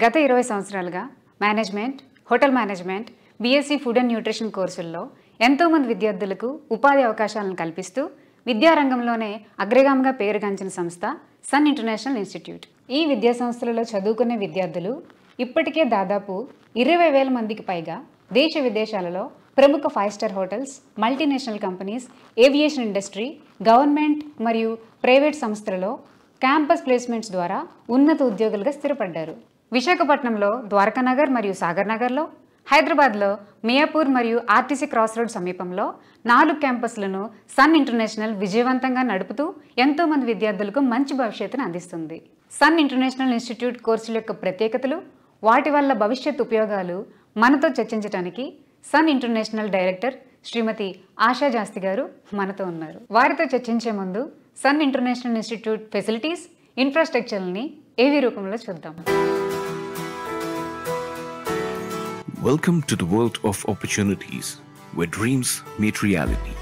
గత 20 సంవత్సరాలుగా management, hotel management, BSc food and nutrition కోర్సుల్లో ఎంతోమంది విద్యార్థులకు ఉపాధి అవకాశాలను కల్పిస్తూ విద్యారంగంలోనే అగ్రగామిగా పేరుగాంచిన సంస్థ సన్ ఇంటర్నేషనల్ ఇన్స్టిట్యూట్. ఈ విద్యా సంస్థలలో చదువుకునే విద్యార్థులు ఇప్పటికే దాదాపు 20,000 మందికి పైగా దేశ విదేశాలలో ప్రముఖ 5 star hotels, multinational companies, aviation industry, government మరియు ప్రైవేట్ సంస్థలలో క్యాంపస్ ప్లేస్మెంట్స్ ద్వారా ఉన్నత ఉద్యోగులుగా స్థిరపడ్డారు. విశాఖపట్నంలో ద్వారకానగర్ మరియు సాగర్ నగర్లో, హైదరాబాద్లో మియాపూర్ మరియు ఆర్టీసీ క్రాస్ రోడ్ సమీపంలో 4 క్యాంపస్లను సన్ ఇంటర్నేషనల్ విజయవంతంగా నడుపుతూ ఎంతోమంది విద్యార్థులకు మంచి భవిష్యత్తును అందిస్తుంది. సన్ ఇంటర్నేషనల్ ఇన్స్టిట్యూట్ కోర్సుల యొక్క ప్రత్యేకతలు, వాటి వల్ల భవిష్యత్ ఉపయోగాలు మనతో చర్చించడానికి సన్ ఇంటర్నేషనల్ డైరెక్టర్ శ్రీమతి ఆశా జాస్తి గారు మనతో ఉన్నారు. వారితో చర్చించే ముందు సన్ ఇంటర్నేషనల్ ఇన్స్టిట్యూట్ ఫెసిలిటీస్, ఇన్ఫ్రాస్ట్రక్చర్ని ఏవి రూపంలో చూద్దాం. Welcome to the world of opportunities, where dreams meet reality.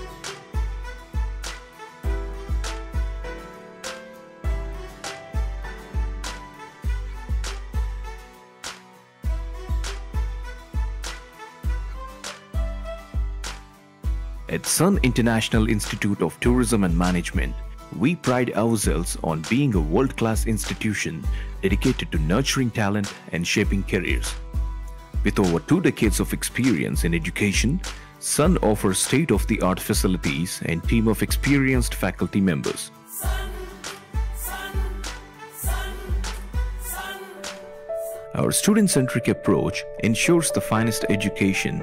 At Sun International Institute of Tourism and Management, we pride ourselves on being a world-class institution dedicated to nurturing talent and shaping careers. With over 2 decades of experience in education, Sun offers state-of-the-art facilities and team of experienced faculty members. Our student-centric approach ensures the finest education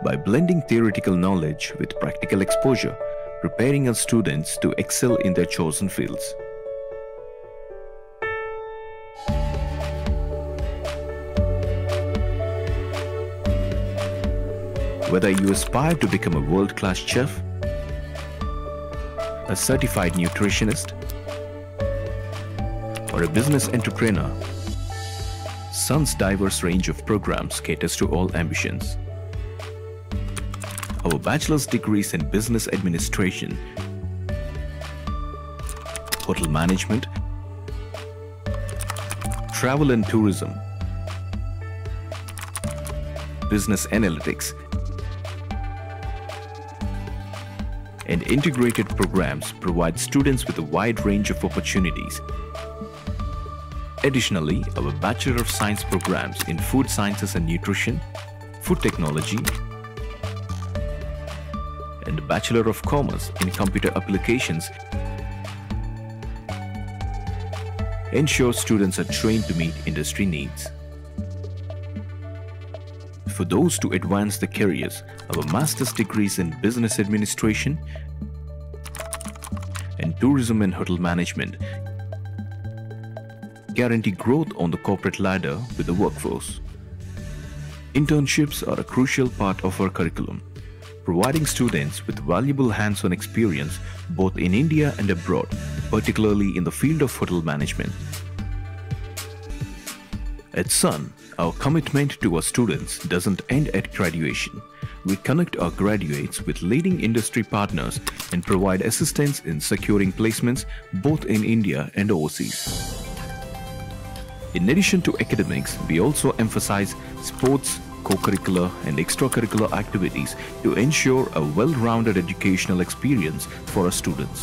by blending theoretical knowledge with practical exposure, preparing our students to excel in their chosen fields. Whether you aspire to become a world-class chef, a certified nutritionist, or a business entrepreneur, Sun's diverse range of programs caters to all ambitions. Our bachelor's degrees in business administration, hotel management, travel and tourism, business analytics, and integrated programs provide students with a wide range of opportunities. Additionally, our Bachelor of Science programs in Food Sciences and Nutrition, Food Technology, and Bachelor of Commerce in Computer Applications ensure students are trained to meet industry needs. For those to advance their careers, our master's degrees in Business Administration and Tourism and Hotel Management guarantee growth on the corporate ladder with the workforce. Internships are a crucial part of our curriculum, providing students with valuable hands-on experience both in India and abroad, particularly in the field of hotel management. At Sun, our commitment to our students doesn't end at graduation. We connect our graduates with leading industry partners and provide assistance in securing placements both in India and overseas. In addition to academics, we also emphasize sports, co-curricular and extracurricular activities to ensure a well-rounded educational experience for our students.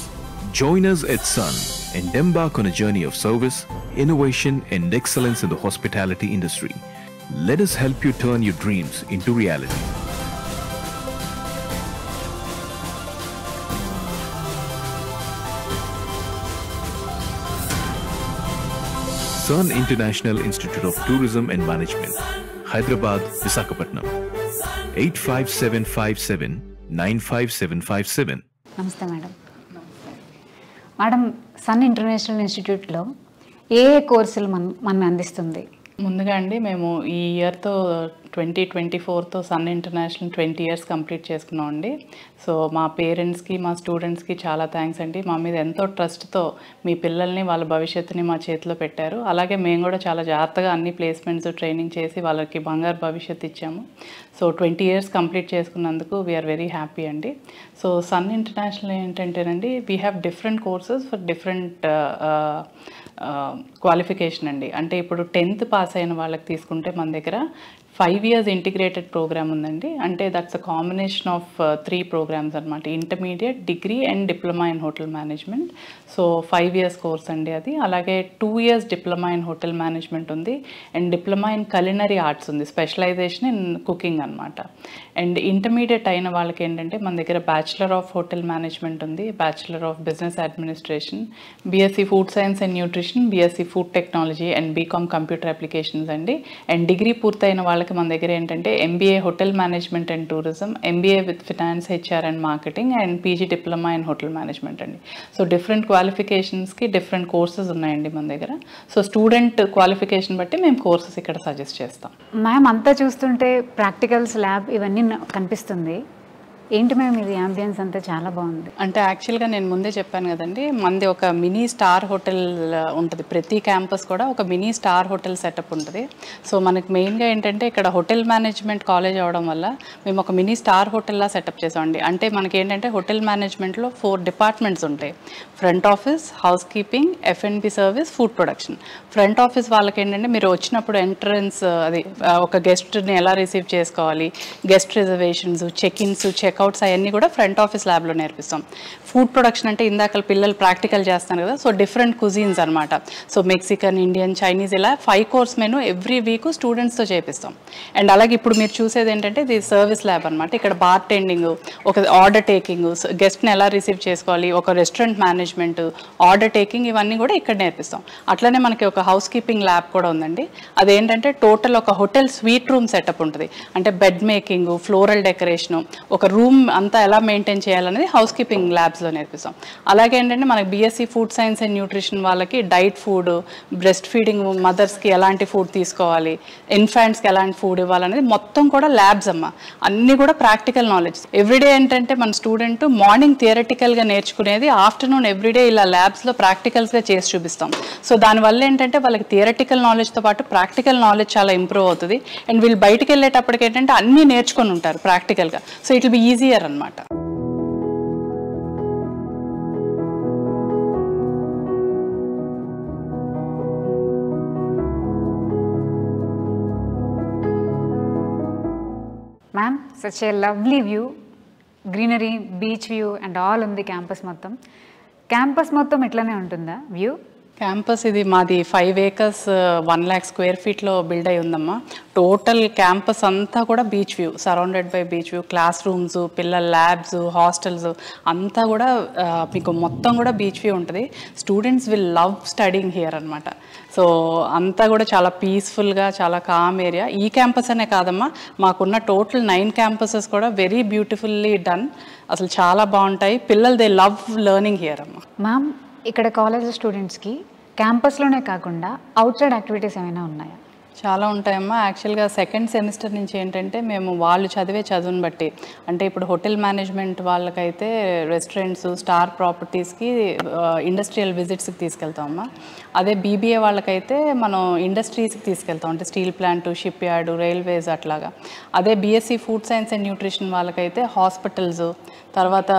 Join us at Sun and embark on a journey of service, innovation and excellence in the hospitality industry. Let us help you turn your dreams into reality. Sun International Institute of Tourism and Management, Hyderabad, Visakhapatnam, 85757-95757. నమస్తే madam. Madam, sun international ఇన్స్టిట్యూట్లో ఏ కోర్సులు మన అందిస్తుంది? ముందుగా అండి, మేము ఈ ఇయర్తో 2024తో sun international 20 years complete చేసుకున్నాం అండి. సో మా పేరెంట్స్కి మా స్టూడెంట్స్కి చాలా థ్యాంక్స్ అండి. మా మీద ఎంతో ట్రస్ట్తో మీ పిల్లల్ని వాళ్ళ భవిష్యత్తుని మా చేతిలో పెట్టారు. అలాగే మేము కూడా చాలా జాగ్రత్తగా అన్ని ప్లేస్మెంట్స్ ట్రైనింగ్ చేసి వాళ్ళకి బంగారు భవిష్యత్తు ఇచ్చాము. సో 20 years కంప్లీట్ చేసుకున్నందుకు వీఆర్ వెరీ హ్యాపీ అండి. సో సన్ ఇంటర్నేషనల్ ఏంటంటేనండి, we have different courses for different qualification అండి. అంటే ఇప్పుడు 10th పాస్ అయిన వాళ్ళకి తీసుకుంటే మన దగ్గర 5 years ఇంటిగ్రేటెడ్ ప్రోగ్రామ్ ఉందండి. అంటే that's a combination of 3 programs అనమాట, intermediate, degree and diploma in hotel management. So 5 years course అండి అది. అలాగే 2 years diploma in hotel management ఉంది and diploma in culinary arts ఉంది, స్పెషలైజేషన్ ఇన్ కుకింగ్ అనమాట. And intermediate అయిన వాళ్ళకి ఏంటంటే మన దగ్గర బ్యాచిలర్ ఆఫ్ హోటల్ మేనేజ్మెంట్ ఉంది, bachelor of business administration, BSc food science and nutrition, BSc food technology and BCom computer applications అండి. అండ్ డిగ్రీ పూర్తయిన వాళ్ళకి మన దగ్గర ఏంటంటే MBA hotel management and tourism, MBA with finance, HR and marketing and PG diploma in hotel management అండి. So different క్వాలిఫికేషన్స్కి different courses ఉన్నాయండి మన దగ్గర. సో స్టూడెంట్ క్వాలిఫికేషన్ బట్టి మేము కోర్సెస్ ఇక్కడ సజెస్ట్ చేస్తాం. మ్యామ్ అంతా చూస్తుంటే ప్రాక్టికల్స్, ల్యాబ్ ఇవన్నీ కనిపిస్తుంది. ఏంటి మ్యామ్ ఇది యాంబియన్స్ అంతా చాలా బాగుంది. అంటే యాక్చువల్గా నేను ముందే చెప్పాను కదండి, మనది ఒక మినీ స్టార్ హోటల్ ఉంటుంది. ప్రతి క్యాంపస్ కూడా ఒక మినీ స్టార్ హోటల్ సెటప్ ఉంటుంది. సో మనకి మెయిన్గా ఏంటంటే ఇక్కడ హోటల్ మేనేజ్మెంట్ కాలేజ్ అవడం వల్ల మేము ఒక మినీ స్టార్ హోటల్లా సెటప్ చేసామండి. అంటే మనకి ఏంటంటే హోటల్ మేనేజ్మెంట్లో 4 డిపార్ట్మెంట్స్ ఉంటాయి. Front office, house keeping, F&B service, food production. Front office వాళ్ళకి ఏంటంటే మీరు వచ్చినప్పుడు ఎంట్రన్స్ అది ఒక గెస్ట్ని ఎలా రిసీవ్ చేసుకోవాలి, గెస్ట్ రిజర్వేషన్స్, చెక్-ఇన్స్, చెక్అవుట్స్ అవన్నీ కూడా ఫ్రంట్ ఆఫీస్ ల్యాబ్లో నేర్పిస్తాం. ఫుడ్ ప్రొడక్షన్ అంటే ఇందాక పిల్లలు ప్రాక్టికల్ చేస్తాను కదా, సో డిఫరెంట్ కుజీన్స్ అనమాట. సో మెక్సికన్, ఇండియన్, చైనీస్ ఇలా 5 course మెనూ ఎవ్రీ వీక్ స్టూడెంట్స్తో చేపిస్తాం. అండ్ అలాగే ఇప్పుడు మీరు చూసేది ఏంటంటే ఇది సర్వీస్ ల్యాబ్ అనమాట. ఇక్కడ బార్ టెండింగ్, ఒక ఆర్డర్ టేకింగ్, గెస్ట్ని ఎలా రిసీవ్ చేసుకోవాలి, ఒక రెస్టారెంట్ మేనేజ్మెంట్, ఆర్డర్ టేకింగ్, ఇవన్నీ కూడా ఇక్కడ నేర్పిస్తాం. అట్లనే మనకి ఒక హౌస్ కీపింగ్ ల్యాబ్ కూడా ఉందండి. అదేంటంటే టోటల్ ఒక హోటల్ స్వీట్ రూమ్ సెటప్ ఉంటుంది. అంటే బెడ్ మేకింగ్, ఫ్లోరల్ డెకరేషను, ఒక రూమ్ అంతా ఎలా మెయింటైన్ చేయాలనేది హౌస్ కీపింగ్ ల్యాబ్స్లో నేర్పిస్తాం. అలాగే ఏంటంటే మనకి BSc food science and nutrition వాళ్ళకి డైట్ ఫుడ్, బ్రెస్ట్ ఫీడింగ్ మదర్స్కి ఎలాంటి ఫుడ్ తీసుకోవాలి, ఇన్ఫాంట్స్కి ఎలాంటి ఫుడ్ ఇవ్వాలనేది మొత్తం కూడా ల్యాబ్స్ అమ్మ. అన్నీ కూడా ప్రాక్టికల్ నాలెడ్జ్. ఎవ్రీడే ఏంటంటే మన స్టూడెంట్ మార్నింగ్ థియరటికల్గా నేర్చుకునేది ఆఫ్టర్నూన్ ఎవ్రీడే ఇలా ల్యాబ్స్లో ప్రాక్టికల్స్గా చేసి చూపిస్తాం. సో దానివల్ల ఏంటంటే వాళ్ళకి థియరటికల్ నాలెడ్జ్తో పాటు ప్రాక్టికల్ నాలెడ్జ్ చాలా ఇంప్రూవ్ అవుతుంది. అండ్ వీళ్ళు బయటికి వెళ్ళేటప్పటికి ఏంటంటే అన్నీ నేర్చుకొని ఉంటారు ప్రాక్టికల్గా. So it will be easier అనమాట. Ma'am such a lovely view, greenery, beach view and all ఉంది క్యాంపస్ మొత్తం. క్యాంపస్ మొత్తం ఇట్లానే ఉంటుందా వ్యూ? క్యాంపస్ ఇది మాది 5 acres 1 lakh square feetలో బిల్డ్ అయి ఉందమ్మా. టోటల్ క్యాంపస్ అంతా కూడా beach view, surrounded by beach view. Class rooms, పిల్లల ల్యాబ్స్, హాస్టల్స్ అంతా కూడా మీకు మొత్తం కూడా బీచ్ వ్యూ ఉంటుంది. Students will love studying here అనమాట. సో అంతా కూడా చాలా పీస్ఫుల్గా, చాలా కామ్ ఏరియా. ఈ క్యాంపస్ అనే కాదమ్మా, మాకున్న టోటల్ 9 campuses కూడా వెరీ బ్యూటిఫుల్లీ డన్. అసలు చాలా బాగుంటాయి. పిల్లలు దే లవ్ లెర్నింగ్ హియర్ అమ్మా. మ్యామ్ ఇక్కడ కాలేజ్ స్టూడెంట్స్కి క్యాంపస్లోనే కాకుండా అవుట్ సైడ్ యాక్టివిటీస్ ఏమైనా ఉన్నాయా? చాలా ఉంటాయమ్మా. యాక్చువల్గా 2nd semester నుంచి ఏంటంటే మేము వాళ్ళు చదివే చదువుని బట్టి, అంటే ఇప్పుడు హోటల్ మేనేజ్మెంట్ వాళ్ళకైతే రెస్టారెంట్స్, స్టార్ ప్రాపర్టీస్కి ఇండస్ట్రియల్ విజిట్స్కి తీసుకెళ్తామమ్మా. అదే బీబీఏ వాళ్ళకైతే మనం ఇండస్ట్రీస్కి తీసుకెళ్తాం, అంటే steel plant, shipyard, railways అట్లాగా. అదే BSc food science and nutrition వాళ్ళకైతే హాస్పిటల్స్, తర్వాత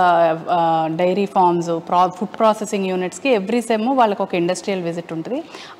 డైరీ ఫార్మ్స్, ఫుడ్ ప్రాసెసింగ్ యూనిట్స్కి ఎవ్రీ సెమ్ వాళ్ళకి ఒక ఇండస్ట్రియల్ విజిట్ ఉంటుంది.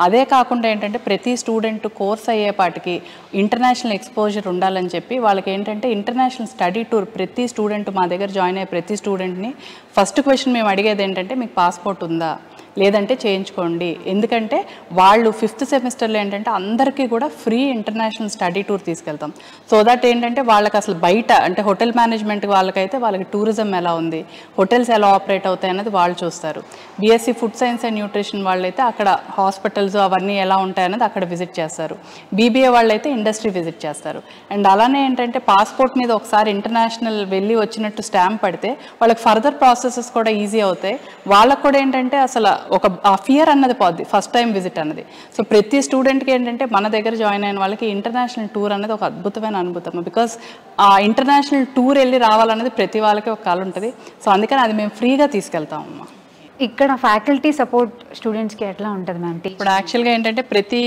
అదే కాకుండా ఏంటంటే ప్రతి స్టూడెంట్ కోర్స్ అయ్యేపాటికి ఇంటర్నేషనల్ ఎక్స్పోజర్ ఉండాలని చెప్పి వాళ్ళకి ఏంటంటే ఇంటర్నేషనల్ స్టడీ టూర్, ప్రతి స్టూడెంట్ మా దగ్గర జాయిన్ అయ్యే ప్రతి స్టూడెంట్ని ఫస్ట్ క్వశ్చన్ మేము అడిగేది ఏంటంటే మీకు పాస్పోర్ట్ ఉందా, లేదంటే చేయించుకోండి. ఎందుకంటే వాళ్ళు 5th సెమిస్టర్లో ఏంటంటే అందరికీ కూడా ఫ్రీ ఇంటర్నేషనల్ స్టడీ టూర్ తీసుకెళ్తాం. సో దట్ ఏంటంటే వాళ్ళకి అసలు బయట అంటే హోటల్ మేనేజ్మెంట్ వాళ్ళకైతే వాళ్ళకి టూరిజం ఎలా ఉంది, హోటల్స్ ఎలా ఆపరేట్ అవుతాయి అన్నది వాళ్ళు చూస్తారు. BSc food science and nutrition వాళ్ళైతే అక్కడ హాస్పిటల్స్ అవన్నీ ఎలా ఉంటాయన్నది అక్కడ విజిట్ చేస్తారు. బీబీఏ వాళ్ళైతే ఇండస్ట్రీ విజిట్ చేస్తారు. అండ్ అలానే ఏంటంటే పాస్పోర్ట్ మీద ఒకసారి ఇంటర్నేషనల్ వెళ్ళి వచ్చినట్టు స్టాంప్ పడితే వాళ్ళకి ఫర్దర్ ప్రాసెసెస్ కూడా ఈజీ అవుతాయి. వాళ్ళకు కూడా ఏంటంటే అసలు ఆ ఫియర్ అన్నది పోద్ది ఫస్ట్ టైం విజిట్ అన్నది. సో ప్రతి స్టూడెంట్కి ఏంటంటే మన దగ్గర జాయిన్ అయిన వాళ్ళకి ఇంటర్నేషనల్ టూర్ అనేది ఒక అద్భుతమైన అనుభూతం. బికాస్ ఆ ఇంటర్నేషనల్ టూర్ వెళ్ళి రావాలన్నది ప్రతి వాళ్ళకి ఒక కళ ఉంటుంది. సో అందుకని అది మేము ఫ్రీగా తీసుకెళ్తామమ్మా. ఇక్కడ ఫ్యాకల్టీ సపోర్ట్ స్టూడెంట్స్కి ఎట్లా ఉంటుంది మ్యామ్? ఇప్పుడు యాక్చువల్గా ఏంటంటే ప్రతి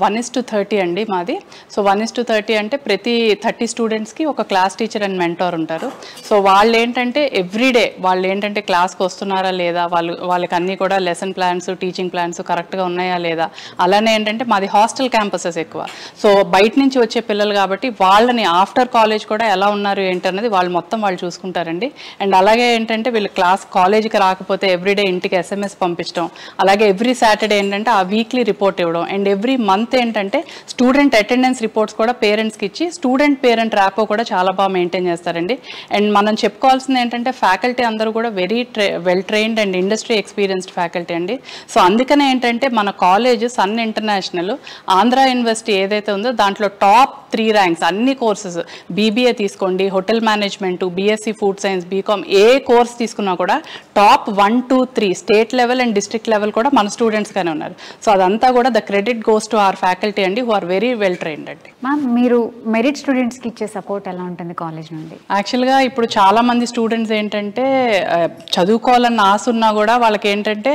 1:30 అండి మాది. సో 1:30 అంటే ప్రతి 30 స్టూడెంట్స్కి ఒక క్లాస్ టీచర్ అండ్ మెంటార్ ఉంటారు. సో వాళ్ళు ఏంటంటే ఎవ్రీడే వాళ్ళు ఏంటంటే క్లాస్కి వస్తున్నారా లేదా, వాళ్ళకి అన్నీ కూడా లెసన్ ప్లాన్స్ టీచింగ్ ప్లాన్స్ కరెక్ట్గా ఉన్నాయా లేదా. అలానే ఏంటంటే మాది హాస్టల్ క్యాంపసెస్ ఎక్కువ. సో బయట నుంచి వచ్చే పిల్లలు కాబట్టి వాళ్ళని ఆఫ్టర్ కాలేజ్ కూడా ఎలా ఉన్నారు ఏంటన్నది వాళ్ళు మొత్తం వాళ్ళు చూసుకుంటారండి. అండ్ అలాగే ఏంటంటే వీళ్ళు కాలేజీకి రాకపోతే ఎవ్రీడే ఇంటికి SMS పంపించడం, అలాగే ఎవ్రీ సాటర్డే ఏంటంటే ఆ వీక్లీ రిపోర్ట్ ఇవ్వడం, అండ్ ఎవ్రీ మంత్ ఏంటంటే స్టూడెంట్ అటెండెన్స్ రిపోర్ట్స్ కూడా పేరెంట్స్కి ఇచ్చి స్టూడెంట్ పేరెంట్ ర్యాపో కూడా చాలా బాగా మెయింటైన్ చేస్తారండి. అండ్ మనం చెప్పుకోవాల్సింది ఏంటంటే ఫ్యాకల్టీ అందరూ కూడా very well trained and industry experienced faculty అండి. సో అందుకనే ఏంటంటే మన college Sun International Andhra university ఏదైతే ఉందో దాంట్లో టాప్ 3 ర్యాంక్స్ అన్ని కోర్సెస్, BBA తీసుకోండి, hotel management, BSc food science, BCom ఏ కోర్స్ తీసుకున్నా కూడా top 1, 2, 3 state level and district level కూడా మన స్టూడెంట్స్గానే ఉన్నారు. సో అదంతా కూడా the credit goes to our faculty అండి, who are very well trained అండి. మ్యామ్ మీరు మెరిట్ స్టూడెంట్స్కి ఇచ్చే సపోర్ట్ ఎలా ఉంటుంది కాలేజ్ నుండి? యాక్చువల్గా ఇప్పుడు చాలామంది స్టూడెంట్స్ ఏంటంటే చదువుకోవాలన్న ఆశ ఉన్నా కూడా వాళ్ళకి ఏంటంటే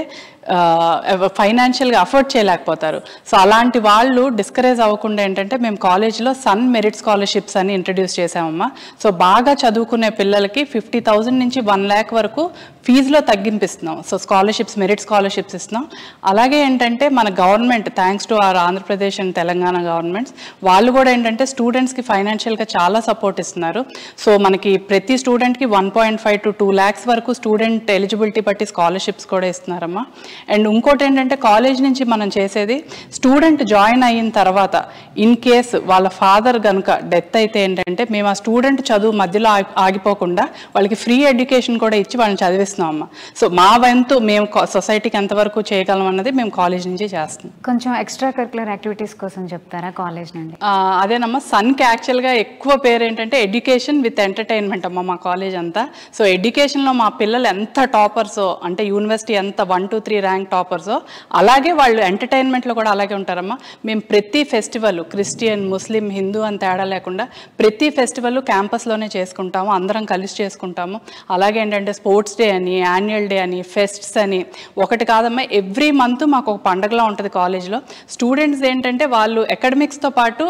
ఫైనాన్షియల్గా అఫోర్డ్ చేయలేకపోతారు. సో అలాంటి వాళ్ళు డిస్కరేజ్ అవ్వకుండా ఏంటంటే మేము కాలేజ్లో సన్ మెరిట్ స్కాలర్షిప్స్ అని ఇంట్రడ్యూస్ చేసామమ్మా. సో బాగా చదువుకునే పిల్లలకి 50,000 నుంచి 1 lakh వరకు ఫీజులో తగ్గింపిస్తున్నాం. సో మెరిట్ స్కాలర్షిప్స్ ఇస్తున్నాం. అలాగే ఏంటంటే మన government thanks to our Andhra Pradesh and Telangana governments వాళ్ళు కూడా ఏంటంటే స్టూడెంట్స్కి ఫైనాన్షియల్గా చాలా సపోర్ట్ ఇస్తున్నారు. సో మనకి ప్రతి స్టూడెంట్కి 1.5 to 2 lakhs వరకు స్టూడెంట్ ఎలిజిబిలిటీ బట్టి స్కాలర్షిప్స్ కూడా ఇస్తున్నారమ్మా. అండ్ ఇంకోటి ఏంటంటే కాలేజ్ నుంచి మనం చేసేది స్టూడెంట్ జాయిన్ అయిన తర్వాత ఇన్ కేస్ వాళ్ళ ఫాదర్ కనుక డెత్ అయితే ఏంటంటే మేము ఆ స్టూడెంట్ చదువు మధ్యలో ఆగిపోకుండా వాళ్ళకి ఫ్రీ ఎడ్యుకేషన్ కూడా ఇచ్చి వాళ్ళని చదివిస్తున్నాం అమ్మ. సో మా వంతు మేము సొసైటీకి ఎంతవరకు చేయగలం అన్నది మేము కాలేజ్ నుంచి చేస్తున్నాం. కొంచెం ఎక్స్ట్రా కరికులర్ యాక్టివిటీస్ కోసం చెప్తారా కాలేజ్ నుండి? అదేనమ్మా, సన్కి యాక్చువల్గా ఎక్కువ పేరు ఏంటంటే ఎడ్యుకేషన్ విత్ ఎంటర్టైన్మెంట్ అమ్మ మా కాలేజ్ అంతా. సో ఎడ్యుకేషన్లో మా పిల్లలు ఎంత టాపర్సో అంటే యూనివర్సిటీ ఎంత 1, 2, 3 ర్యాంక్ టాపర్సో అలాగే వాళ్ళు ఎంటర్టైన్మెంట్లో కూడా అలాగే ఉంటారమ్మా. మేము ప్రతి ఫెస్టివల్ క్రిస్టియన్, ముస్లిం, హిందూ అని తేడా లేకుండా ప్రతి ఫెస్టివల్ క్యాంపస్లోనే చేసుకుంటాము, అందరం కలిసి చేసుకుంటాము. అలాగే ఏంటంటే స్పోర్ట్స్ డే అని, యాన్యువల్ డే అని, ఫెస్ట్స్ అని ఒకటి కాదమ్మా, ఎవ్రీ మంత్ మాకు ఒక పండగలా ఉంటుంది కాలేజ్లో. స్టూడెంట్స్ ఏంటంటే వాళ్ళు అకాడమిక్స్తో పాటు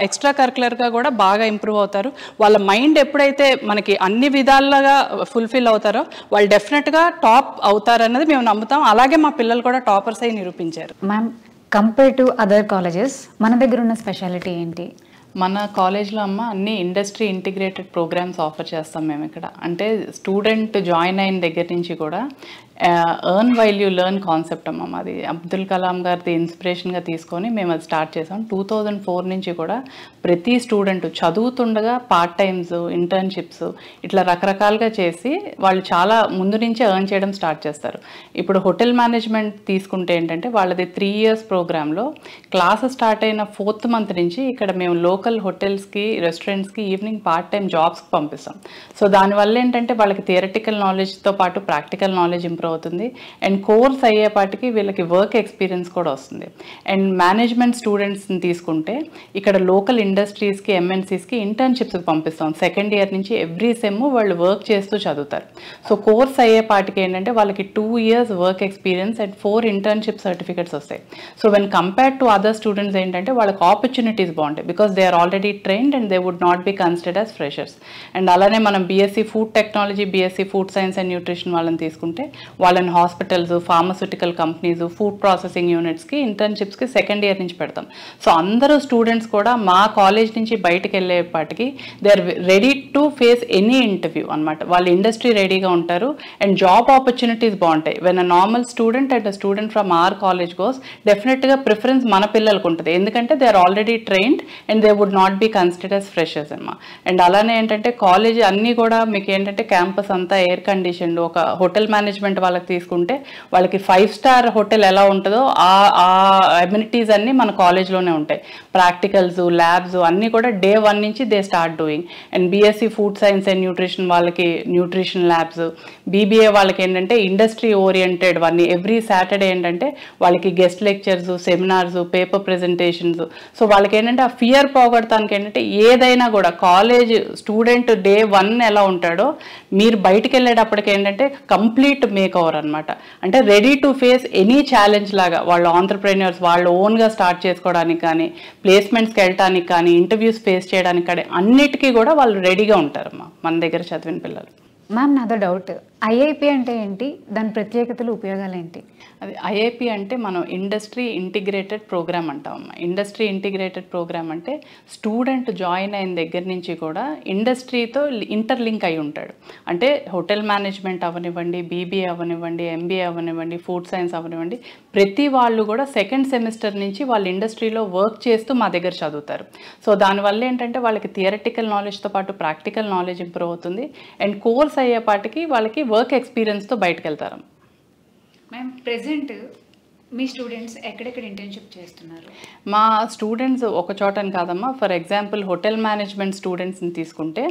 ఎక్స్ట్రా కరికులర్గా కూడా బాగా ఇంప్రూవ్ అవుతారు. వాళ్ళ మైండ్ ఎప్పుడైతే మనకి అన్ని విధాలుగా ఫుల్ఫిల్ అవుతారో వాళ్ళు డెఫినెట్గా టాప్ అవుతారన్నది మేము నమ్ముతాం. అలాగే మా పిల్లలు కూడా టాపర్స్ అయి నిరూపించారు. Ma'am compare to other colleges మన దగ్గర ఉన్న స్పెషాలిటీ ఏంటి? మన కాలేజ్లో అమ్మ అన్ని ఇండస్ట్రీ ఇంటిగ్రేటెడ్ ప్రోగ్రామ్స్ ఆఫర్ చేస్తాం మేము ఇక్కడ. అంటే స్టూడెంట్ జాయిన్ అయిన దగ్గర నుంచి కూడా earn while you learn concept అమ్మ. అది అబ్దుల్ కలాం గారిది ఇన్స్పిరేషన్గా తీసుకొని మేము అది స్టార్ట్ చేసాం. 2004 నుంచి కూడా ప్రతి స్టూడెంట్ చదువుతుండగా పార్ట్ టైమ్స్, ఇంటర్న్షిప్స్ ఇట్లా రకరకాలుగా చేసి వాళ్ళు చాలా ముందు నుంచే ఎర్న్ చేయడం స్టార్ట్ చేస్తారు. ఇప్పుడు హోటల్ మేనేజ్మెంట్ తీసుకుంటే ఏంటంటే వాళ్ళది 3 years ప్రోగ్రాంలో క్లాసెస్ స్టార్ట్ అయిన 4th month నుంచి ఇక్కడ మేము లోకల్ హోటల్స్కి, రెస్టారెంట్స్కి ఈవినింగ్ పార్ట్ టైం జాబ్స్కి పంపిస్తాం. సో దానివల్ల ఏంటంటే వాళ్ళకి థియరటికల్ నాలెడ్జ్తో పాటు ప్రాక్టికల్ నాలెడ్జ్ ఇంప్రూవ్ అవుతుంది. అండ్ కోర్స్ అయ్యేపాటికి వీళ్ళకి వర్క్ ఎక్స్పీరియన్స్ కూడా వస్తుంది. అండ్ మేనేజ్మెంట్ స్టూడెంట్స్ని తీసుకుంటే ఇక్కడ లోకల్ ఇండస్ట్రీస్కి, MNCస్కి ఇంటర్న్షిప్స్కి పంపిస్తాం. 2nd year నుంచి ఎవ్రీ సెమ్ వాళ్ళు వర్క్ చేస్తూ చదువుతారు. సో కోర్స్ అయ్యేపాటికి ఏంటంటే వాళ్ళకి 2 years work experience and 4 internship certificates వస్తాయి. So when compared to other students ఏంటంటే వాళ్ళకి ఆపర్చునిటీస్ బాగుంటాయి. Because they are already trained and they would not be considered as freshers. And అలానే మనం BSc food technology, BSc food science and nutrition వాళ్ళని తీసుకుంటే వాళ్ళని hospitals, pharmaceutical companies, food processing యూనిట్స్కి ఇంటర్న్షిప్స్కి 2nd year నుంచి పెడతాం. సో అందరూ స్టూడెంట్స్ కూడా మా కాలేజ్ నుంచి బయటకు వెళ్ళేపాటికి they are ready to face any interview అనమాట. వాళ్ళు ఇండస్ట్రీ రెడీగా ఉంటారు అండ్ జాబ్ ఆపర్చునిటీస్ బాగుంటాయి. When a normal student and a student from our college goes డెఫినెట్గా ప్రిఫరెన్స్ మన పిల్లలకు ఉంటుంది. ఎందుకంటే they are already trained and they would not be considered as freshers అమ్మా. అండ్ అలానే ఏంటంటే కాలేజ్ అన్నీ కూడా మీకు ఏంటంటే క్యాంపస్ అంతా ఎయిర్ కండిషన్డ్, ఒక హోటల్ మేనేజ్మెంట్ వాళ్ళకి తీసుకుంటే వాళ్ళకి 5-star హోటల్ ఎలా ఉంటుందో ఆ అమ్యూనిటీస్ అన్నీ మన కాలేజ్లోనే ఉంటాయి. ప్రాక్టికల్స్, ల్యాబ్స్ అన్నీ కూడా day 1 నుంచి they start doing. And BSc food science and nutrition వాళ్ళకి న్యూట్రిషన్ ల్యాబ్స్, బీబీఏ వాళ్ళకి ఏంటంటే ఇండస్ట్రీ ఓరియంటెడ్ అన్నీ ఎవ్రీ సాటర్డే ఏంటంటే వాళ్ళకి guest lectures, seminars, paper presentations. So వాళ్ళకి ఏంటంటే ఆ ఫియర్ పోగొడటానికి ఏంటంటే ఏదైనా కూడా కాలేజ్ స్టూడెంట్ day 1 ఎలా ఉంటాడో మీరు బయటికి వెళ్ళేటప్పటికి ఏంటంటే కంప్లీట్ మేక్ ఓవర్ అనమాట. అంటే ready to face any challenge లాగా వాళ్ళు ఆంటర్ప్రెన్యూర్స్ వాళ్ళు ఓన్గా స్టార్ట్ చేసుకోవడానికి కానీ, ప్లేస్మెంట్స్కి వెళ్ళటానికి కానీ, ఇంటర్వ్యూస్ ఫేస్ చేయడానికి కానీ అన్నిటికీ కూడా వాళ్ళు రెడీగా ఉంటారమ్మా మన దగ్గర చదివిన పిల్లలు. మ్యామ్ నాదో డౌట్, ఐఐపి అంటే ఏంటి, దాని ప్రత్యేకతలు, ఉపయోగాలు ఏంటి? అది ఐఐపి అంటే మనం ఇండస్ట్రీ ఇంటిగ్రేటెడ్ ప్రోగ్రామ్ అంటామమ్మా. ఇండస్ట్రీ ఇంటిగ్రేటెడ్ ప్రోగ్రామ్ అంటే స్టూడెంట్ జాయిన్ అయిన దగ్గర నుంచి కూడా ఇండస్ట్రీతో ఇంటర్లింక్ అయి ఉంటాడు. అంటే హోటల్ మేనేజ్మెంట్ అవనివ్వండి, బీబీఏ అవనివ్వండి, ఎంబీఏ అవనివ్వండి, ఫుడ్ సైన్స్ అవనివ్వండి, ప్రతి వాళ్ళు కూడా సెకండ్ సెమిస్టర్ నుంచి వాళ్ళు ఇండస్ట్రీలో వర్క్ చేస్తూ మా దగ్గర చదువుతారు. సో దానివల్ల ఏంటంటే వాళ్ళకి థియరటికల్ నాలెడ్జ్తో పాటు ప్రాక్టికల్ నాలెడ్జ్ ఇంప్రూవ్ అవుతుంది. అండ్ కోర్స్ అయ్యేపాటికి వాళ్ళకి వర్క్ ఎక్స్పీరియన్స్తో బయటకు వెళ్తారు. మ్యామ్ ప్రెజెంట్ మీ స్టూడెంట్స్ ఎక్కడెక్కడ ఇంటర్న్షిప్ చేస్తున్నారు? మా స్టూడెంట్స్ ఒక చోటని కాదమ్మా. ఫర్ ఎగ్జాంపుల్ హోటల్ మేనేజ్మెంట్ స్టూడెంట్స్ని తీసుకుంటే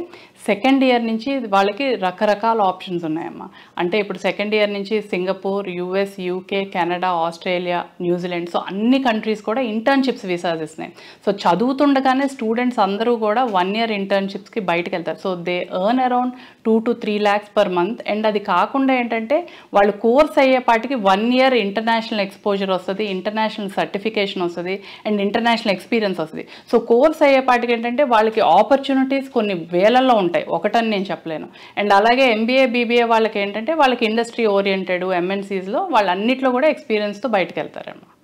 సెకండ్ ఇయర్ నుంచి వాళ్ళకి రకరకాల ఆప్షన్స్ ఉన్నాయమ్మా. అంటే ఇప్పుడు సెకండ్ ఇయర్ నుంచి Singapore, US, UK, Canada, Australia, New Zealand, so అన్ని కంట్రీస్ కూడా ఇంటర్న్షిప్స్ వీసాస్ ఇస్తున్నాయి. సో చదువుతుండగానే స్టూడెంట్స్ అందరూ కూడా 1 year ఇంటర్న్షిప్స్కి బయటకు వెళ్తారు. So they earn around 2 to 3 lakhs per month. And అది కాకుండా ఏంటంటే వాళ్ళు కోర్స్ అయ్యేపాటికి 1 year ఇంటర్నేషనల్ ఎక్స్పోజర్ వస్తుంది, ఇంటర్నేషనల్ సర్టిఫికేషన్ వస్తుంది, అండ్ ఇంటర్నేషనల్ ఎక్స్పీరియన్స్ వస్తుంది. సో కోర్స్ అయ్యేపాటికి ఏంటంటే వాళ్ళకి ఆపర్చునిటీస్ కొన్ని వేలల్లో ఉంటాయి, ఒకటని నేను చెప్పలేను. అండ్ అలాగే ఎంబీఏ, బీబీఏ వాళ్ళకి ఏంటంటే వాళ్ళకి ఇండస్ట్రీ ఓరియంటెడ్ ఎంఎన్సీస్లో వాళ్ళన్నిట్లో కూడా ఎక్స్పీరియన్స్తో బయటకు వెళ్తారన్నమాట.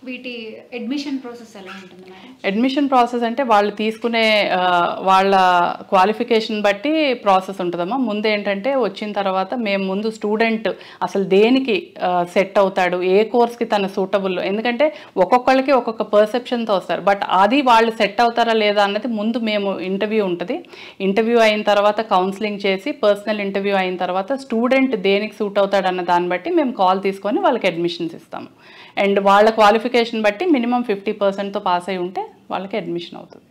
వీటి అడ్మిషన్ ప్రాసెస్ ఎలా ఉంటుంది మేడం? అడ్మిషన్ ప్రాసెస్ అంటే వాళ్ళు తీసుకునే వాళ్ళ క్వాలిఫికేషన్ బట్టి ప్రాసెస్ ఉంటుందమ్మా. ముందు ఏంటంటే వచ్చిన తర్వాత మేము ముందు స్టూడెంట్ అసలు దేనికి సెట్ అవుతాడు, ఏ కోర్స్కి తను సూటబుల్, ఎందుకంటే ఒక్కొక్కళ్ళకి ఒక్కొక్క పర్సెప్షన్తో వస్తారు. బట్ అది వాళ్ళు సెట్ అవుతారా లేదా అన్నది ముందు మేము ఇంటర్వ్యూ ఉంటుంది. ఇంటర్వ్యూ అయిన తర్వాత కౌన్సిలింగ్ చేసి పర్సనల్ ఇంటర్వ్యూ అయిన తర్వాత స్టూడెంట్ దేనికి సూట్ అవుతాడు అన్న దాన్ని బట్టి మేము కాల్ తీసుకొని వాళ్ళకి అడ్మిషన్స్ ఇస్తాము. అండ్ వాళ్ళ క్వాలిఫికేషన్ బట్టి మినిమం 50%తో పాస్ అయి ఉంటే వాళ్ళకి అడ్మిషన్ అవుతుంది.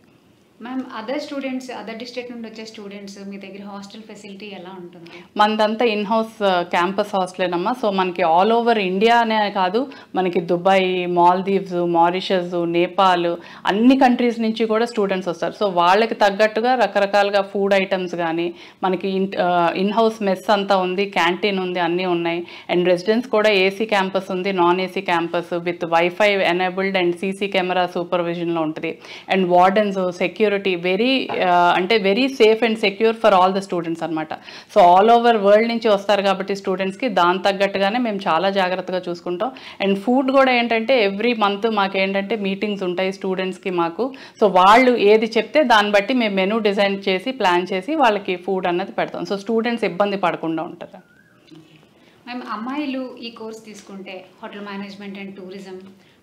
Ma'am other students, other district నుండి వచ్చే స్టూడెంట్స్ మీ దగ్గర హాస్టల్ ఫెసిలిటీ ఎలా ఉంటుంది? మనదంతా ఇన్ హౌస్ క్యాంపస్ హాస్టలేనమ్మా. సో మనకి ఆల్ ఓవర్ ఇండియా అనే కాదు, మనకి దుబాయ్, మాల్దీవ్స్, మారిషస్, నేపాల్ అన్ని కంట్రీస్ నుంచి కూడా స్టూడెంట్స్ వస్తారు. సో వాళ్ళకి తగ్గట్టుగా రకరకాలుగా ఫుడ్ ఐటమ్స్ కానీ మనకి ఇన్ హౌస్ మెస్ అంతా ఉంది, క్యాంటీన్ ఉంది, అన్నీ ఉన్నాయి. అండ్ రెసిడెన్స్ కూడా ఏసీ క్యాంపస్ ఉంది, non AC campus with wifi enabled and CC camera సూపర్విజన్లో ఉంటుంది. And wardens, security very safe and secure for all the students అనమాట. సో ఆల్ ఓవర్ వరల్డ్ నుంచి వస్తారు కాబట్టి స్టూడెంట్స్కి దాని తగ్గట్టుగానే మేము చాలా జాగ్రత్తగా చూసుకుంటాం. అండ్ ఫుడ్ కూడా ఏంటంటే ఎవ్రీ మంత్ మాకేంటంటే మీటింగ్స్ ఉంటాయి స్టూడెంట్స్కి మాకు. సో వాళ్ళు ఏది చెప్తే దాన్ని బట్టి మేము మెనూ డిజైన్ చేసి ప్లాన్ చేసి వాళ్ళకి ఫుడ్ అన్నది పెడతాం. సో స్టూడెంట్స్ ఇబ్బంది పడకుండా ఉంటారు. మ్యామ్ అమ్మాయిలు ఈ కోర్స్ తీసుకుంటే హోటల్ మేనేజ్మెంట్ అండ్ టూరిజం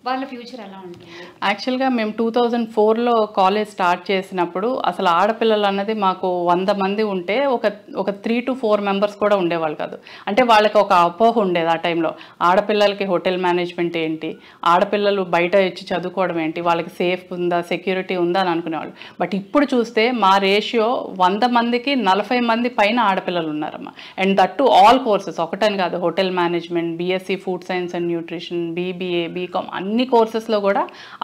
వాళ్ళ ఫ్యూచర్ ఎలా ఉంటుంది? యాక్చువల్గా మేము 2004లో కాలేజ్ స్టార్ట్ చేసినప్పుడు అసలు ఆడపిల్లలు అన్నది మాకు 100 మంది ఉంటే ఒక 3 to 4 members కూడా ఉండేవాళ్ళు కాదు. అంటే వాళ్ళకి ఒక అపోహ ఉండేది ఆ టైంలో, ఆడపిల్లలకి హోటల్ మేనేజ్మెంట్ ఏంటి, ఆడపిల్లలు బయట వచ్చి చదువుకోవడం ఏంటి, వాళ్ళకి సేఫ్ ఉందా, సెక్యూరిటీ ఉందా అని అనుకునేవాళ్ళు. బట్ ఇప్పుడు చూస్తే మా రేషియో 100 మందికి 40 మంది పైన ఆడపిల్లలు ఉన్నారమ్మా. And that too all courses, ఒకటని కాదు, hotel management, BSc food science and nutrition, BBA, BCom అన్ని కోర్సెస్లో కూడా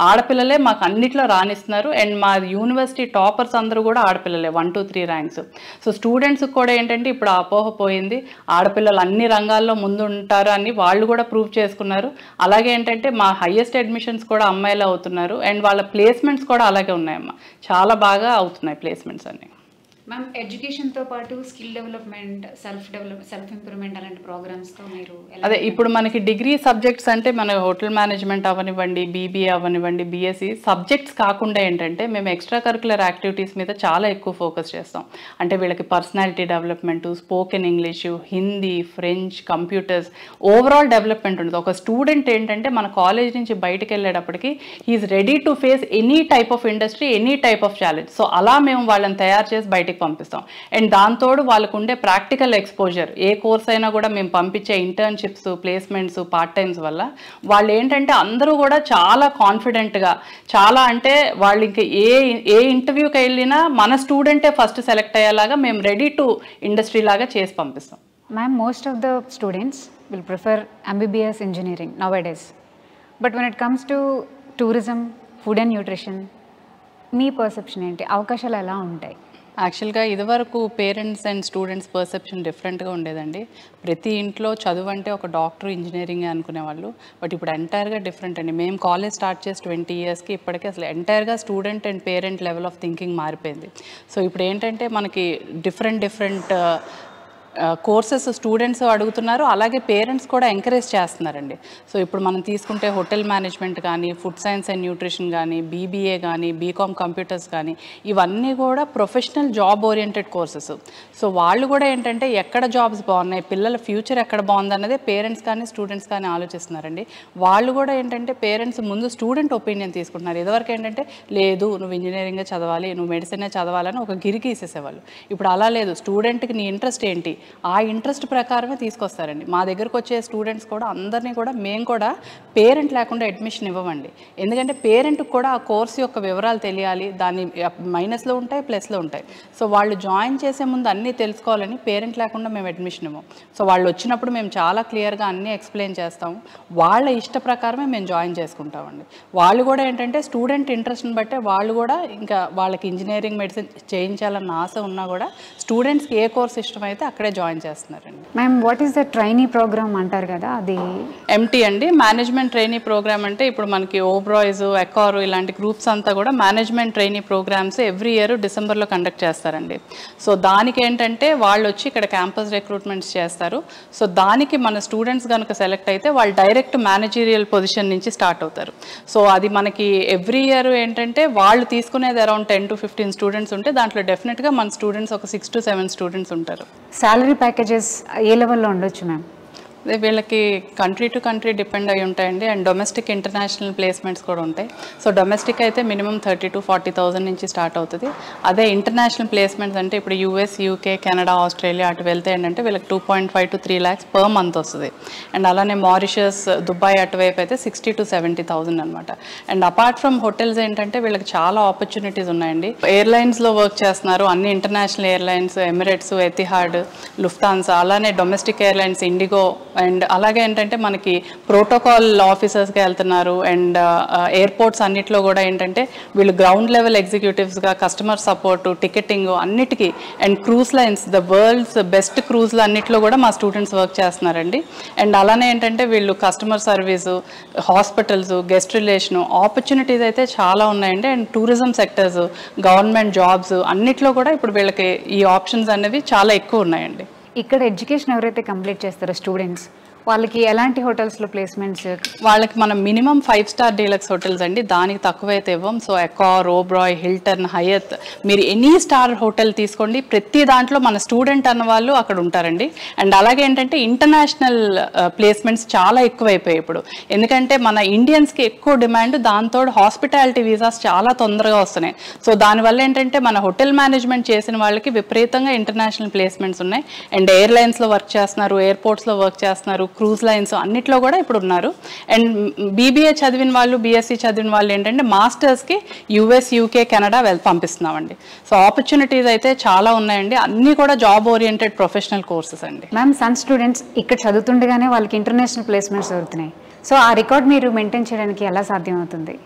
ఆడపిల్లలే మాకు అన్నిట్లో రాణిస్తున్నారు. అండ్ మా యూనివర్సిటీ టాపర్స్ అందరూ కూడా ఆడపిల్లలే, 1 to 3 ranks. సో స్టూడెంట్స్కి కూడా ఏంటంటే ఇప్పుడు అపోహ పోయింది, ఆడపిల్లలు అన్ని రంగాల్లో ముందు ఉంటారు అని వాళ్ళు కూడా ప్రూవ్ చేసుకున్నారు. అలాగే ఏంటంటే మా హైయెస్ట్ అడ్మిషన్స్ కూడా అమ్మాయిలు అవుతున్నారు. అండ్ వాళ్ళ ప్లేస్మెంట్స్ కూడా అలాగే ఉన్నాయమ్మా, చాలా బాగా అవుతున్నాయి ప్లేస్మెంట్స్ అన్ని. మ్యామ్ ఎడ్యుకేషన్తో పాటు స్కిల్ డెవలప్మెంట్, సెల్ఫ్ ఇంప్రూవ్మెంట్ అలాంటి ప్రోగ్రామ్స్తో మీరు అదే ఇప్పుడు మనకి డిగ్రీ సబ్జెక్ట్స్ అంటే మన హోటల్ మేనేజ్మెంట్ అవనివ్వండి, బీబీఏ అవనివ్వండి, బీఎస్సీ సబ్జెక్ట్స్ కాకుండా ఏంటంటే మేము ఎక్స్ట్రా కరికులర్ యాక్టివిటీస్ మీద చాలా ఎక్కువ ఫోకస్ చేస్తాం. అంటే వీళ్ళకి personality development, spoken English, Hindi, French, computers, overall development ఉంటుంది. ఒక స్టూడెంట్ ఏంటంటే మన కాలేజ్ నుంచి బయటకు వెళ్ళేటప్పటికి he is ready to face any type of industry, any type of challenge. So అలా మేము వాళ్ళని తయారు చేసి బయటకు బయటికి పంపిస్తాం. అండ్ దాంతోడు వాళ్ళకు ఉండే ప్రాక్టికల్ ఎక్స్పోజర్, ఏ కోర్స్ అయినా కూడా మేము పంపించే ఇంటర్న్షిప్స్, ప్లేస్మెంట్స్, పార్ట్ టైమ్స్ వల్ల వాళ్ళు ఏంటంటే అందరూ కూడా చాలా కాన్ఫిడెంట్గా, చాలా అంటే వాళ్ళు ఇంకా ఏ ఇంటర్వ్యూకి వెళ్ళినా మన స్టూడెంటే ఫస్ట్ సెలెక్ట్ అయ్యేలాగా మేము రెడీ టు ఇండస్ట్రీ లాగా చేసి పంపిస్తాం. Ma'am, most of the students will prefer MBBS engineering nowadays. But when it comes to tourism, food and nutrition, me perception ఏంటి? అవకాశాలు ఎలా ఉంటాయి? యాక్చువల్గా ఇదివరకు పేరెంట్స్ అండ్ స్టూడెంట్స్ పర్సెప్షన్ డిఫరెంట్గా ఉండేదండి. ప్రతి ఇంట్లో చదువు అంటే ఒక డాక్టర్, ఇంజనీరింగ్ అనుకునేవాళ్ళు. బట్ ఇప్పుడు ఎంటైర్గా డిఫరెంట్ అండి. మేము కాలేజ్ స్టార్ట్ చేసి 20 yearsకి ఇప్పటికీ అసలు ఎంటైర్గా student and parent level of thinking మారిపోయింది. సో ఇప్పుడు ఏంటంటే మనకి డిఫరెంట్ కోర్సెస్ స్టూడెంట్స్ అడుగుతున్నారు, అలాగే పేరెంట్స్ కూడా ఎంకరేజ్ చేస్తున్నారండి. సో ఇప్పుడు మనం తీసుకుంటే హోటల్ మేనేజ్మెంట్ కానీ, ఫుడ్ సైన్స్ అండ్ న్యూట్రిషన్ కానీ, బీబీఏ కానీ, బీకామ్ కంప్యూటర్స్ కానీ, ఇవన్నీ కూడా professional job oriented courses. So వాళ్ళు కూడా ఏంటంటే ఎక్కడ జాబ్స్ బాగున్నాయి, పిల్లల ఫ్యూచర్ ఎక్కడ బాగుంది అన్నదే పేరెంట్స్ కానీ స్టూడెంట్స్ కానీ ఆలోచిస్తున్నారండి. వాళ్ళు కూడా ఏంటంటే పేరెంట్స్ ముందు స్టూడెంట్ ఒపీనియన్ తీసుకుంటున్నారు. ఇదివరకు ఏంటంటే లేదు నువ్వు ఇంజనీరింగే చదవాలి, నువ్వు మెడిసినే చదవాలని ఒక గిరికి ఇసేసేవాళ్ళు. ఇప్పుడు అలా లేదు, స్టూడెంట్కి నీ ఇంట్రెస్ట్ ఏంటి, ఆ ఇంట్రెస్ట్ ప్రకారమే తీసుకొస్తారండి. మా దగ్గరకు వచ్చే స్టూడెంట్స్ కూడా అందరినీ కూడా మేము కూడా పేరెంట్ లేకుండా అడ్మిషన్ ఇవ్వమండి. ఎందుకంటే పేరెంట్కి కూడా ఆ కోర్స్ యొక్క వివరాలు తెలియాలి, దాని మైనస్లో ఉంటాయి, ప్లస్లో ఉంటాయి. సో వాళ్ళు జాయిన్ చేసే ముందు అన్నీ తెలుసుకోవాలని పేరెంట్ లేకుండా మేము అడ్మిషన్ ఇవ్వం. సో వాళ్ళు వచ్చినప్పుడు మేము చాలా క్లియర్గా అన్నీ ఎక్స్ప్లెయిన్ చేస్తాము. వాళ్ళ ఇష్ట ప్రకారమే మేము జాయిన్ చేసుకుంటామండి. వాళ్ళు కూడా ఏంటంటే స్టూడెంట్ ఇంట్రెస్ట్ని బట్టే వాళ్ళు కూడా ఇంకా వాళ్ళకి ఇంజనీరింగ్, మెడిసిన్ చేయించాలన్న ఆశ ఉన్నా కూడా స్టూడెంట్స్కి ఏ కోర్స్ ఇష్టమైతే అక్కడే జాయిన్ చేస్తున్నారండి. Ma'am, what is the trainee program అంటారు కదా, అది ఎంటీ అండి. మేనేజ్మెంట్ ట్రైనీ ప్రోగ్రామ్ అంటే ఇప్పుడు మనకి ఓబ్రాయ్స్, ఎకార్ ఇలాంటి గ్రూప్స్ అంతా కూడా management trainee programs every year డిసెంబర్లో కండక్ట్ చేస్తారండి. సో దానికి ఏంటంటే వాళ్ళు వచ్చి ఇక్కడ క్యాంపస్ రిక్రూట్మెంట్స్ చేస్తారు. సో దానికి మన స్టూడెంట్స్ కనుక సెలెక్ట్ అయితే వాళ్ళు డైరెక్ట్ మేనేజీరియల్ పొజిషన్ నుంచి స్టార్ట్ అవుతారు. సో అది మనకి ఎవ్రీ ఇయర్ ఏంటంటే వాళ్ళు తీసుకునేది అరౌండ్ 10 to 15 స్టూడెంట్స్ ఉంటే దాంట్లో డెఫినెట్గా మన స్టూడెంట్స్ ఒక 6 to 7 స్టూడెంట్స్ ఉంటారు. సాలరీ ప్యాకేజెస్ ఏ లెవెల్లో ఉండొచ్చు మ్యామ్? వీళ్ళకి కంట్రీ టు కంట్రీ డిపెండ్ అయి ఉంటాయండి. అండ్ డొమెస్టిక్, ఇంటర్నేషనల్ ప్లేస్మెంట్స్ కూడా ఉంటాయి. సో డొమెస్టిక్ అయితే మినిమం 30 to 40,000 నుంచి స్టార్ట్ అవుతుంది. అదే ఇంటర్నేషనల్ ప్లేస్మెంట్స్ అంటే ఇప్పుడు US, UK, కెనడా, ఆస్ట్రేలియా అటు వెళ్తే ఏంటంటే వీళ్ళకి 2.5 to 3 lakhs పర్ మంత్ వస్తుంది. అండ్ అలానే మారిషస్, దుబాయ్ అటువైపు అయితే 60 to 70,000 అనమాట. అండ్ అపార్ట్ ఫ్రమ్ హోటల్స్ ఏంటంటే వీళ్ళకి చాలా ఆపర్చునిటీస్ ఉన్నాయండి. ఎయిర్లైన్స్లో వర్క్ చేస్తున్నారు, అన్ని international airlines, Emirates, Etihad, Lufthansa, అలానే డొమెస్టిక్ ఎయిర్లైన్స్, ఇండిగో. అండ్ అలాగే ఏంటంటే మనకి ప్రోటోకాల్ ఆఫీసర్స్గా వెళ్తున్నారు. అండ్ ఎయిర్పోర్ట్స్ అన్నిట్లో కూడా ఏంటంటే వీళ్ళు గ్రౌండ్ లెవెల్ ఎగ్జిక్యూటివ్స్గా కస్టమర్ సపోర్ట్, టికెటింగ్ అన్నిటికీ. And cruise lines, the world's best క్రూజ్లు అన్నిట్లో కూడా మా స్టూడెంట్స్ వర్క్ చేస్తున్నారండి. అండ్ అలానే ఏంటంటే వీళ్ళు customer service, hospitals, guest relation opportunities అయితే చాలా ఉన్నాయండి. And tourism sectors, government jobs అన్నిట్లో కూడా ఇప్పుడు వీళ్ళకి ఈ ఆప్షన్స్ అనేవి చాలా ఎక్కువ ఉన్నాయండి. ఇక్కడ ఎడ్యుకేషన్ ఎవరైతే కంప్లీట్ చేస్తారో స్టూడెంట్స్, వాళ్ళకి ఎలాంటి హోటల్స్లో ప్లేస్మెంట్స్? వాళ్ళకి మనం మినిమం 5 star డీలక్స్ హోటల్స్ అండి, దానికి తక్కువైతే ఇవ్వం. సో ఎకార్, ఓబ్రాయ్, హిల్టన్, హయత్, మీరు ఎనీ స్టార్ హోటల్ తీసుకోండి, ప్రతి దాంట్లో మన స్టూడెంట్ అన్న వాళ్ళు అక్కడ ఉంటారండి. అండ్ అలాగే ఏంటంటే ఇంటర్నేషనల్ ప్లేస్మెంట్స్ చాలా ఎక్కువైపోయాయి ఇప్పుడు. ఎందుకంటే మన ఇండియన్స్కి ఎక్కువ డిమాండ్, దాంతో హాస్పిటాలిటీ వీసాస్ చాలా తొందరగా వస్తున్నాయి. సో దానివల్ల ఏంటంటే మన హోటల్ మేనేజ్మెంట్ చేసిన వాళ్ళకి విపరీతంగా ఇంటర్నేషనల్ ప్లేస్మెంట్స్ ఉన్నాయి. అండ్ ఎయిర్లైన్స్లో వర్క్ చేస్తున్నారు, ఎయిర్పోర్ట్స్లో వర్క్ చేస్తున్నారు, క్రూజ్ లైన్స్ అన్నిట్లో కూడా ఇప్పుడు ఉన్నారు. అండ్ బీబీఏ చదివిన వాళ్ళు, బీఎస్సీ చదివిన వాళ్ళు ఏంటంటే మాస్టర్స్కి US, UK, కెనడా పంపిస్తున్నామండి. సో ఆపర్చునిటీస్ అయితే చాలా ఉన్నాయండి. అన్నీ కూడా జాబ్ ఓరియంటెడ్ ప్రొఫెషనల్ కోర్సెస్ అండి. మ్యామ్, సన్ స్టూడెంట్స్ ఇక్కడ చదువుతుండగానే వాళ్ళకి ఇంటర్నేషనల్ ప్లేస్మెంట్స్ దొరుకుతున్నాయి. సో ఆ రికార్డ్ మీరు మెయింటైన్ చేయడానికి ఎలా సాధ్యమవుతుంది?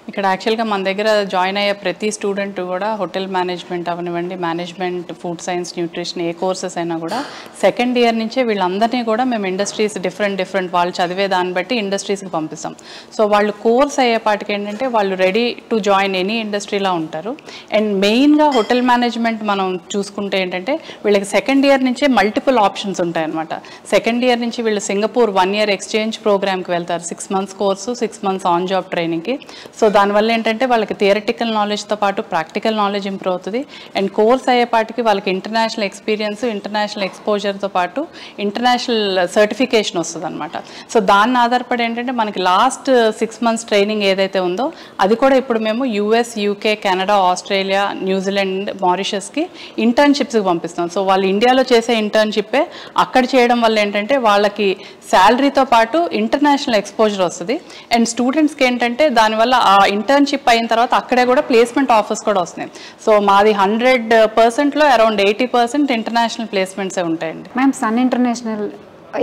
ఇక్కడ యాక్చువల్గా మన దగ్గర జాయిన్ అయ్యే ప్రతి స్టూడెంట్ కూడా హోటల్ మేనేజ్మెంట్ అవనివ్వండి, మేనేజ్మెంట్, ఫుడ్ సైన్స్, న్యూట్రిషన్ ఏ కోర్సెస్ అయినా కూడా సెకండ్ ఇయర్ నుంచే వీళ్ళందరినీ కూడా మేము ఇండస్ట్రీస్ డిఫరెంట్ వాళ్ళు చదివే దాన్ని బట్టి ఇండస్ట్రీస్కి పంపిస్తాం. సో వాళ్ళు కోర్స్ అయ్యేపాటికి ఏంటంటే వాళ్ళు రెడీ టు జాయిన్ ఎనీ ఇండస్ట్రీలా ఉంటారు. అండ్ మెయిన్గా హోటల్ మేనేజ్మెంట్ మనం చూసుకుంటే ఏంటంటే వీళ్ళకి సెకండ్ ఇయర్ నుంచే మల్టిపుల్ ఆప్షన్స్ ఉంటాయన్నమాట. సెకండ్ ఇయర్ నుంచి వీళ్ళు సింగపూర్ 1 year ఎక్స్చేంజ్ ప్రోగ్రామ్కి వెళ్తారు, 6 months course, 6 months on job ట్రైనింగ్కి. సో దానివల్ల ఏంటంటే వాళ్ళకి థియరిటికల్ నాలెడ్జ్తో పాటు ప్రాక్టికల్ నాలెడ్జ్ ఇంప్రూవ్ అవుతుంది. అండ్ కోర్స్ అయ్యేపాటికి వాళ్ళకి ఇంటర్నేషనల్ ఎక్స్పీరియన్స్, ఇంటర్నేషనల్ ఎక్స్పోజర్తో పాటు ఇంటర్నేషనల్ సర్టిఫికేషన్ వస్తుంది అనమాట. సో దాన్ని ఆధారపడి ఏంటంటే మనకి లాస్ట్ 6 months ట్రైనింగ్ ఏదైతే ఉందో అది కూడా ఇప్పుడు మేము US, UK, Canada, Australia, New Zealand, మారిషస్కి ఇంటర్న్షిప్స్కి పంపిస్తాం. సో వాళ్ళు ఇండియాలో చేసే ఇంటర్న్షిప్పే అక్కడ చేయడం వల్ల ఏంటంటే వాళ్ళకి శాలరీతో పాటు ఇంటర్నేషనల్ ఎక్స్పోజర్ వస్తుంది. అండ్ స్టూడెంట్స్కి ఏంటంటే దానివల్ల ఆ ఇంటర్న్షిప్ అయిన తర్వాత అక్కడే కూడా ప్లేస్మెంట్ ఆఫర్స్ కూడా వస్తున్నాయి. సో మాది 100%లో అరౌండ్ 80% ఇంటర్నేషనల్ ప్లేస్మెంట్సే ఉంటాయండి. మ్యామ్, సన్ ఇంటర్నేషనల్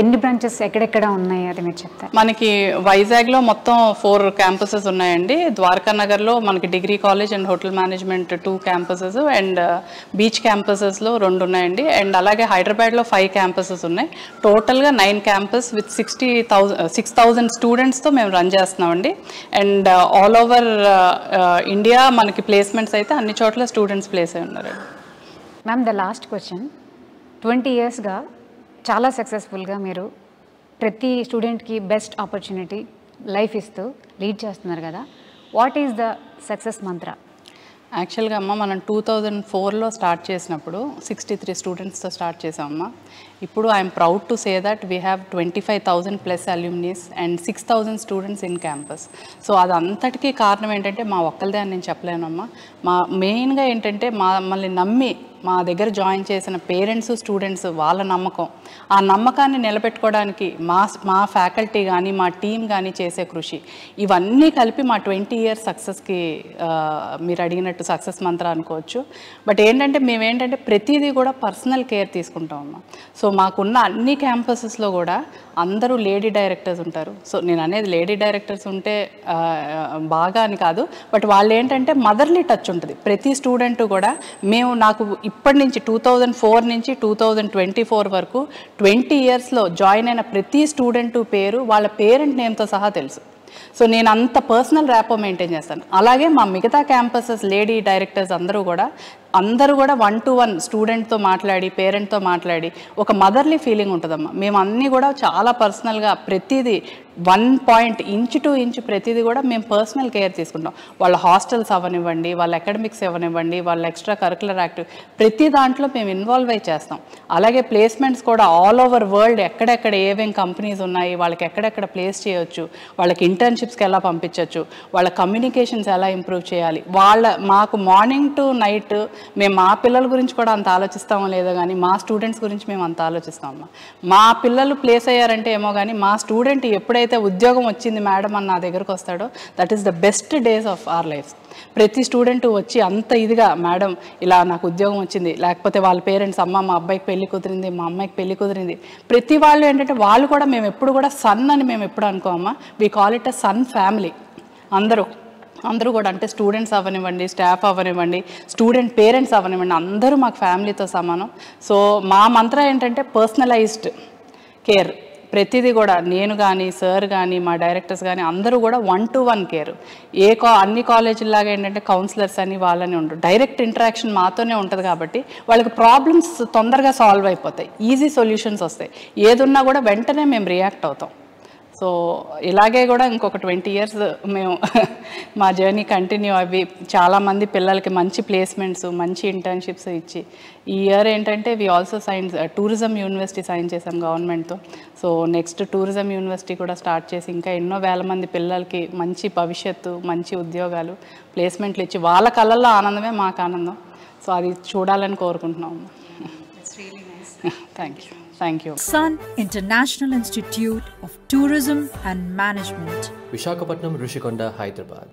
ఎన్ని బ్రాంచెస్ ఎక్కడెక్కడ ఉన్నాయి అది మీరు చెప్తారు? మనకి వైజాగ్లో మొత్తం 4 campuses ఉన్నాయండి. ద్వారకా నగర్లో మనకి degree college and hotel management 2 campuses and beach క్యాంపసెస్లో 2 ఉన్నాయండి. అండ్ అలాగే హైదరాబాద్లో 5 campuses ఉన్నాయి. టోటల్గా 9 campus విత్ 6,000 స్టూడెంట్స్తో మేము రన్ చేస్తున్నామండి. అండ్ ఆల్ ఓవర్ ఇండియా మనకి ప్లేస్మెంట్స్ అయితే అన్ని చోట్ల స్టూడెంట్స్ ప్లేస్ అయి ఉన్నారు. మ్యామ్, ద లాస్ట్ క్వశ్చన్, 20 yearsగా చాలా సక్సెస్ఫుల్గా మీరు ప్రతి స్టూడెంట్కి బెస్ట్ ఆపర్చునిటీ లైఫ్ ఇస్తూ లీడ్ చేస్తున్నారు కదా, వాట్ ఈస్ ద సక్సెస్ మంత్ర? యాక్చువల్గా అమ్మ మనం 2004లో స్టార్ట్ చేసినప్పుడు 63 స్టూడెంట్స్తో స్టార్ట్ చేసామమ్మ. ఇప్పుడు I'm proud to say that we have 25,000+ alumnis and 6,000 students in campus. So అదంతటికీ కారణం ఏంటంటే మా ఒక్కరిదే అని నేను చెప్పలేనమ్మా. మెయిన్గా ఏంటంటే మమ్మల్ని నమ్మి మా దగ్గర జాయిన్ చేసిన పేరెంట్స్, స్టూడెంట్స్, వాళ్ళ నమ్మకం, ఆ నమ్మకాన్ని నిలబెట్టుకోవడానికి మా ఫ్యాకల్టీ కానీ మా టీం కానీ చేసే కృషి, ఇవన్నీ కలిపి మా 20 years సక్సెస్కి మీరు అడిగినట్టు సక్సెస్ మంత్ర అనుకోవచ్చు. బట్ ఏంటంటే మేమేంటంటే ప్రతిదీ కూడా పర్సనల్ కేర్ తీసుకుంటామమ్మా. సో మాకున్న అన్ని క్యాంపసెస్లో కూడా అందరూ లేడీ డైరెక్టర్స్ ఉంటారు. సో నేను అనేది లేడీ డైరెక్టర్స్ ఉంటే బాగా అని కాదు, బట్ వాళ్ళు ఏంటంటే మదర్లీ టచ్ ఉంటుంది ప్రతి స్టూడెంట్ కూడా. నాకు ఇప్పటి నుంచి 2004 నుంచి 2024 వరకు 20 yearsలో జాయిన్ అయిన ప్రతి స్టూడెంట్ పేరు వాళ్ళ పేరెంట్ నేమ్తో సహా తెలుసు. సో నేను అంత పర్సనల్ ర్యాపో మెయింటైన్ చేస్తాను. అలాగే మా మిగతా క్యాంపసెస్ లేడీ డైరెక్టర్స్ అందరూ కూడా 1-to-1 స్టూడెంట్తో మాట్లాడి, పేరెంట్తో మాట్లాడి ఒక మదర్లీ ఫీలింగ్ ఉంటుందమ్మా. మేము అన్నీ కూడా చాలా పర్సనల్గా ప్రతిదీ 1 point ఇంచ్ టు ఇంచ్ ప్రతిదీ కూడా మేము పర్సనల్ కేర్ తీసుకుంటాం. వాళ్ళ హాస్టల్స్ అవ్వనివ్వండి, వాళ్ళ అకాడమిక్స్ అవ్వనివ్వండి, వాళ్ళ ఎక్స్ట్రా కరికులర్ యాక్టివ్ ప్రతి దాంట్లో మేము ఇన్వాల్వ్ అయి చేస్తాం. అలాగే ప్లేస్మెంట్స్ కూడా ఆల్ ఓవర్ వరల్డ్ ఎక్కడెక్కడ ఏమేం కంపెనీస్ ఉన్నాయి, వాళ్ళకి ఎక్కడెక్కడ ప్లేస్ చేయొచ్చు, వాళ్ళకి ఇంటర్న్షిప్స్కి ఎలా పంపించవచ్చు, వాళ్ళ కమ్యూనికేషన్స్ ఎలా ఇంప్రూవ్ చేయాలి, మాకు మార్నింగ్ టు నైట్ మేము మా పిల్లల గురించి కూడా అంత ఆలోచిస్తామో లేదో కానీ మా స్టూడెంట్స్ గురించి మేము అంత ఆలోచిస్తామమ్మా. మా పిల్లలు ప్లేస్ అయ్యారంటే ఏమో కానీ మా స్టూడెంట్ ఎప్పుడైతే ఉద్యోగం వచ్చింది మేడం అని నా దగ్గరకు వస్తాడో that is the best days of our life. ప్రతి స్టూడెంట్ వచ్చి అంత ఇదిగా మేడం ఇలా నాకు ఉద్యోగం వచ్చింది, లేకపోతే వాళ్ళ పేరెంట్స్ అమ్మ మా అబ్బాయికి పెళ్లి కుదిరింది, మా అమ్మాయికి పెళ్లి కుదిరింది, ప్రతి వాళ్ళు ఏంటంటే వాళ్ళు కూడా మేము ఎప్పుడు కూడా సన్ అని మేము ఎప్పుడు అనుకోమమ్మా. We call it a Sun family. అందరూ కూడా అంటే స్టూడెంట్స్ అవ్వనివ్వండి, స్టాఫ్ అవ్వనివ్వండి, స్టూడెంట్ పేరెంట్స్ అవ్వనివ్వండి, అందరూ మాకు ఫ్యామిలీతో సమానం. సో మా మంత్రం ఏంటంటే పర్సనలైజ్డ్ కేర్. ప్రతిదీ కూడా నేను కానీ, సార్ కానీ, మా డైరెక్టర్స్ కానీ అందరూ కూడా 1-to-1 కేర్. అన్ని కాలేజీలాగా ఏంటంటే కౌన్సిలర్స్ అని వాళ్ళని ఉండరు. డైరెక్ట్ ఇంటరాక్షన్ మాతోనే ఉంటుంది కాబట్టి వాళ్ళకి ప్రాబ్లమ్స్ తొందరగా సాల్వ్ అయిపోతాయి, ఈజీ సొల్యూషన్స్ వస్తాయి. ఏదున్నా కూడా వెంటనే మేము రియాక్ట్ అవుతాం. సో ఇలాగే కూడా ఇంకొక 20 years మేము మా జర్నీ కంటిన్యూ అవి చాలామంది పిల్లలకి మంచి ప్లేస్మెంట్స్, మంచి ఇంటర్న్షిప్స్ ఇచ్చి ఈ ఇయర్ ఏంటంటే we also tourism university sign చేసాం గవర్నమెంట్తో. సో నెక్స్ట్ టూరిజం యూనివర్సిటీ కూడా స్టార్ట్ చేసి ఇంకా ఎన్నో వేల మంది పిల్లలకి మంచి భవిష్యత్తు, మంచి ఉద్యోగాలు, ప్లేస్మెంట్లు ఇచ్చి వాళ్ళ కళ్ళల్లో ఆనందమే మాకు ఆనందం. సో అది చూడాలని కోరుకుంటున్నాం. Thank you. Thank you. Sun International Institute of Tourism and Management, Visakhapatnam, Rishikonda, Hyderabad.